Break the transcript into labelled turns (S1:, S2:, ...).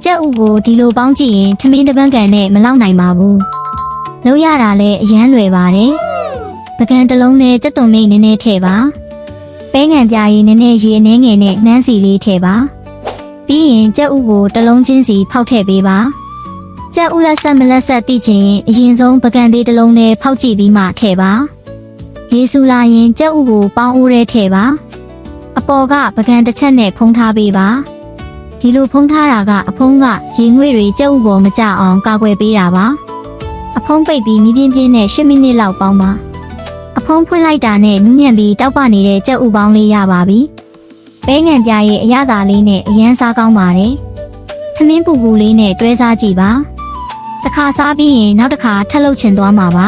S1: ကြက်ဥကိုဒီလိုပေါင်းကြည့်ရင်ထမင်းတစ်ပန်းကန်နဲ့မလောက်နိုင်ပါဘူးလုပ်ရတာလည်းအရန်လွယ်ပါတယ်ပကံတစ်လုံးနဲ့ကြက်သွန်မိတ်နည်းနည်းထည့်ပါပဲငံပြားရည်နည်းနည်းရေအနှဲငယ်နဲ့နှမ်းစီလေးထည့်ပါပြီးရင်ကြက်ဥကိုတစ်လုံးချင်းစီဖောက်ထည့်ပေးပါကြက်ဥလက်ဆက်မလက်ဆက်သိချင်ရင်အရင်ဆုံးပကံသေးတစ်လုံးနဲ့ဖောက်ကြည့်ပြီးမှထည့်ပါရေစူလာရင်ကြက်ဥကိုပေါင်းအိုးထဲထည့်ပါအပေါ်ကပကံတစ်ချက်နဲ့ဖုံးထားပေးပါဒီလိုဖုံးထားတာကအဖုံးကရေငွေ့တွေကြက်ဥပေါ်မကျအောင်ကာကွယ်ပေးတာပါအဖုံးပိတ်ပြီးမီးပြင်းပြင်းနဲ့10မိနစ်လောက်ပေါင်းပါအဖုံးဖွင့်လိုက်တာနဲ့နူးညံ့ပြီးတောက်ပနေတဲ့ကြက်ဥပေါင်းလေးရပါပြီပဲငံပြားရဲ့အရသာလေးနဲ့အရန်စားကောင်းပါတယ်ထမင်းပူပူလေးနဲ့တွဲစားကြည့်ပါတစ်ခါစားပြီးရင်နောက်တစ်ခါထပ်လုပ်ချင်သွားမှာပါ